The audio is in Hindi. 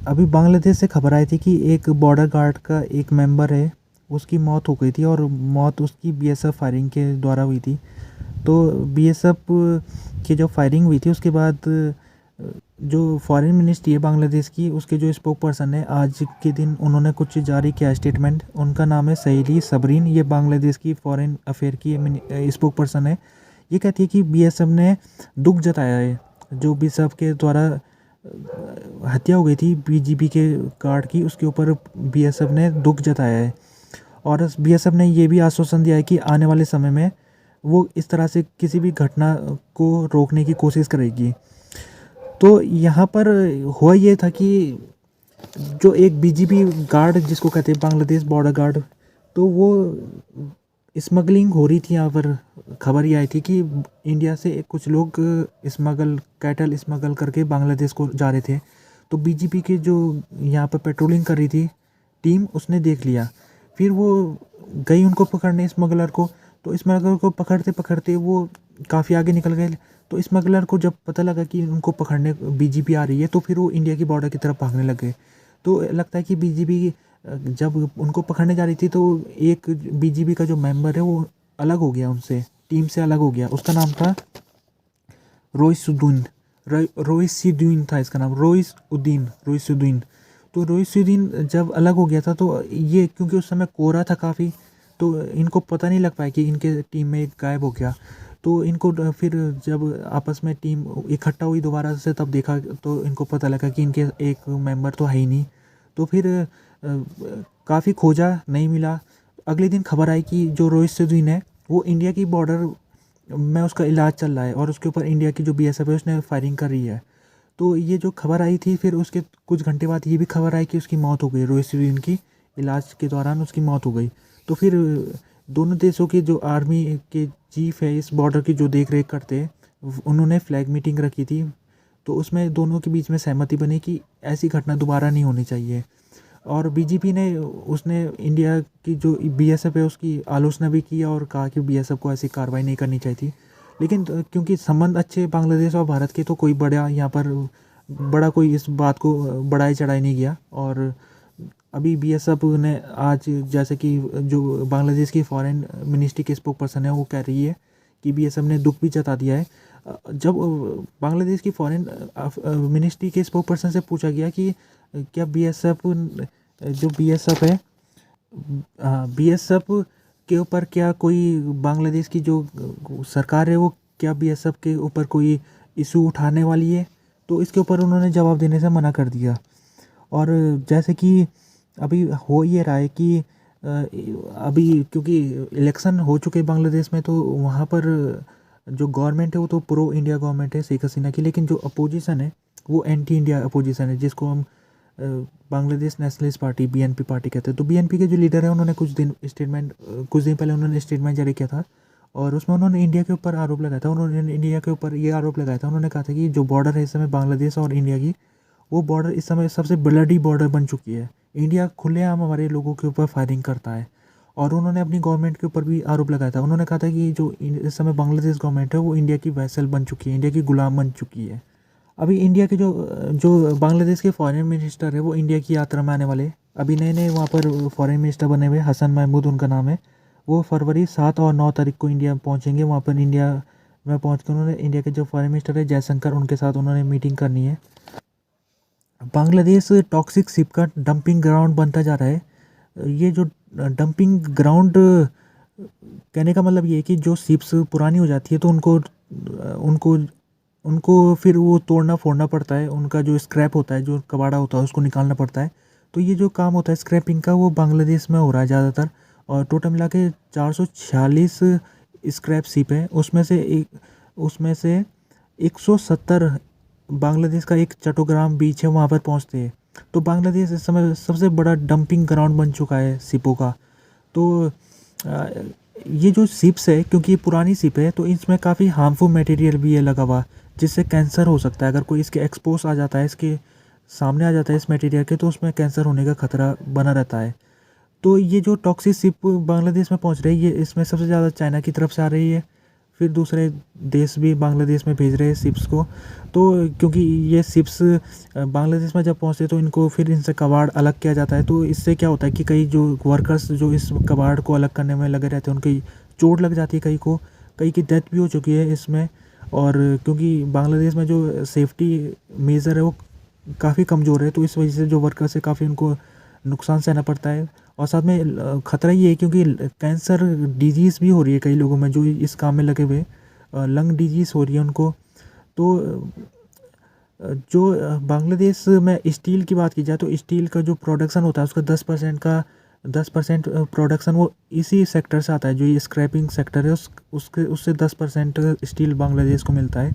अभी बांग्लादेश से खबर आई थी कि एक बॉर्डर गार्ड का एक मेंबर है, उसकी मौत हो गई थी और मौत उसकी बीएसएफ फायरिंग के द्वारा हुई थी। तो बीएसएफ की जो फायरिंग हुई थी उसके बाद जो फॉरेन मिनिस्ट्री है बांग्लादेश की, उसके जो स्पोक पर्सन है, आज के दिन उन्होंने कुछ जारी किया स्टेटमेंट। उनका नाम है सहेली सबरीन, ये बांग्लादेश की फॉरेन अफेयर की स्पोक पर्सन है। ये कहती है कि बीएसएफ ने दुख जताया है, जो बीएसएफ के द्वारा हत्या हो गई थी बीजीपी के गार्ड की, उसके ऊपर बीएसएफ ने दुख जताया है। और बीएसएफ ने ये भी आश्वासन दिया है कि आने वाले समय में वो इस तरह से किसी भी घटना को रोकने की कोशिश करेगी। तो यहाँ पर हुआ ये था कि जो एक बीजीपी गार्ड जिसको कहते हैं बांग्लादेश बॉर्डर गार्ड, तो वो स्मगलिंग हो रही थी। यहाँ पर खबर ये आई थी कि इंडिया से कुछ लोग कैटल स्मगल करके बांग्लादेश को जा रहे थे। तो बीजीपी के जो यहाँ पर पेट्रोलिंग कर रही थी टीम, उसने देख लिया। फिर वो गई उनको पकड़ने, स्मगलर को। तो स्मगलर को पकड़ते पकड़ते वो काफ़ी आगे निकल गए। तो स्मगलर को जब पता लगा कि उनको पकड़ने बीजीपी आ रही है, तो फिर वो इंडिया की बॉर्डर की तरफ भागने लग गए। तो लगता है कि बीजीपी जब उनको पकड़ने जा रही थी तो एक बीजीपी का जो मेंबर है वो अलग हो गया, उनसे टीम से अलग हो गया। उसका नाम था रोइसुद्दीन। रोइसुद्दीन था इसका नाम, रोइसुद्दीन। तो रोइसुद्दीन जब अलग हो गया था तो ये, क्योंकि उस समय कोहरा था काफ़ी, तो इनको पता नहीं लग पाया कि इनके टीम में एक गायब हो गया। तो इनको फिर जब आपस में टीम इकट्ठा हुई दोबारा से, तब देखा तो इनको पता लगा कि इनके एक मेंबर तो है ही नहीं। तो फिर काफ़ी खोजा, नहीं मिला। अगले दिन खबर आई कि जो रोइसुद्दीन है वो इंडिया की बॉर्डर में उसका इलाज चल रहा है और उसके ऊपर इंडिया की जो बीएसएफ है उसने फायरिंग कर रही है। तो ये जो खबर आई थी, फिर उसके कुछ घंटे बाद ये भी खबर आई कि उसकी मौत हो गई, रोइसुद्दीन की इलाज के दौरान उसकी मौत हो गई। तो फिर दोनों देशों के जो आर्मी के चीफ है इस बॉर्डर की जो देख रेख करते हैं, उन्होंने फ्लैग मीटिंग रखी थी। तो उसमें दोनों के बीच में सहमति बनी कि ऐसी घटना दोबारा नहीं होनी चाहिए। और बीजेपी ने उसने इंडिया की जो बीएसएफ है उसकी आलोचना भी की और कहा कि बीएसएफ को ऐसी कार्रवाई नहीं करनी चाहिए थी। लेकिन क्योंकि संबंध अच्छे बांग्लादेश और भारत के, तो कोई बड़ा कोई इस बात को बढ़ाई चढ़ाई नहीं गया। और अभी बीएसएफ ने आज, जैसे कि जो बांग्लादेश की फॉरेन मिनिस्ट्री के स्पोक पर्सन है वो कह रही है कि बीएसएफ ने दुख भी जता दिया है। जब बांग्लादेश की फॉरेन मिनिस्ट्री के स्पोक पर्सन से पूछा गया कि क्या बीएसएफ, जो बीएसएफ है, बीएसएफ के ऊपर क्या कोई बांग्लादेश की जो सरकार है वो क्या बीएसएफ के ऊपर कोई इशू उठाने वाली है, तो इसके ऊपर उन्होंने जवाब देने से मना कर दिया। और जैसे कि अभी हो ये रहा है कि अभी क्योंकि इलेक्शन हो चुके बांग्लादेश में, तो वहाँ पर जो गवर्नमेंट है वो तो प्रो इंडिया गवर्नमेंट है शेख हसीना की, लेकिन जो अपोजिशन है वो एंटी इंडिया अपोजिशन है, जिसको हम Bangladesh nationalist party BNP party कहते हैं। तो बीएनपी के जो लीडर है उन्होंने कुछ दिन पहले उन्होंने स्टेटमेंट जारी किया था और उसमें उन्होंने इंडिया के ऊपर आरोप लगाया था। उन्होंने इंडिया के ऊपर ये आरोप लगाया था, उन्होंने कहा था कि जो बॉर्डर है इस समय बांग्लादेश और इंडिया की, वो बॉर्डर इस समय सबसे ब्लडी बॉर्डर बन चुकी है। इंडिया खुलेआम हमारे लोगों के ऊपर फायरिंग करता है। और उन्होंने अपनी गवर्नमेंट के ऊपर भी आरोप लगाया था। उन्होंने कहा था कि जो इस समय बांग्लादेश गवर्नमेंट है वो इंडिया की वैसल बन चुकी है, इंडिया की गुलाम बन चुकी है। अभी इंडिया के जो जो बांग्लादेश के फॉरेन मिनिस्टर है वो इंडिया की यात्रा में आने वाले। अभी नए नए वहाँ पर फॉरेन मिनिस्टर बने हुए, हसन महमूद उनका नाम है। वो फरवरी 7 और 9 तारीख को इंडिया पहुँचेंगे। वहाँ पर इंडिया में पहुँच कर उन्होंने इंडिया के जो फॉरेन मिनिस्टर है जयशंकर, उनके साथ उन्होंने मीटिंग करनी है। बांग्लादेश टॉक्सिक शिप का डंपिंग ग्राउंड बनता जा रहा है। ये जो डंपिंग ग्राउंड, कहने का मतलब ये है कि जो शिप्स पुरानी हो जाती है तो उनको उनको फिर वो तोड़ना फोड़ना पड़ता है, उनका जो स्क्रैप होता है, जो कबाड़ा होता है, उसको निकालना पड़ता है। तो ये जो काम होता है स्क्रैपिंग का, वो बांग्लादेश में हो रहा है ज़्यादातर। और टोटल मिला के 446 स्क्रैप शिप है, उसमें से 170 बांग्लादेश का एक चट्टोग्राम बीच है, वहाँ पर पहुँचते हैं। तो बांग्लादेश इस समय सबसे बड़ा डंपिंग ग्राउंड बन चुका है शिपों का। तो ये जो शिप्स है, क्योंकि ये पुरानी शिप है, तो इसमें काफ़ी हार्मफुल मटेरियल भी है लगा हुआ, जिससे कैंसर हो सकता है। अगर कोई इसके एक्सपोज आ जाता है, इसके सामने आ जाता है इस मटेरियल के, तो उसमें कैंसर होने का खतरा बना रहता है। तो ये जो टॉक्सिक शिप बांग्लादेश में पहुंच रही है, ये इसमें सबसे ज़्यादा चाइना की तरफ से आ रही है, फिर दूसरे देश भी बांग्लादेश में भेज रहे हैं शिप्स को। तो क्योंकि ये शिप्स बांग्लादेश में जब पहुँचते तो इनको फिर इनसे कबाड़ अलग किया जाता है। तो इससे क्या होता है कि कई जो वर्कर्स जो इस कबाड़ को अलग करने में लगे रहते हैं उनकी चोट लग जाती है, कई की डेथ भी हो चुकी है इसमें। और क्योंकि बांग्लादेश में जो सेफ्टी मेजर है वो काफ़ी कमज़ोर है, तो इस वजह से जो वर्कर्स है काफ़ी उनको नुकसान सहना पड़ता है। और साथ में ख़तरा ये है क्योंकि कैंसर डिजीज़ भी हो रही है कई लोगों में जो इस काम में लगे हुए, लंग डिजीज़ हो रही है उनको। तो जो बांग्लादेश में स्टील की बात की जाए तो स्टील का जो प्रोडक्शन होता है उसका 10% प्रोडक्शन वो इसी सेक्टर से आता है, जो ये स्क्रैपिंग सेक्टर है उसके उससे 10% स्टील बांग्लादेश को मिलता है।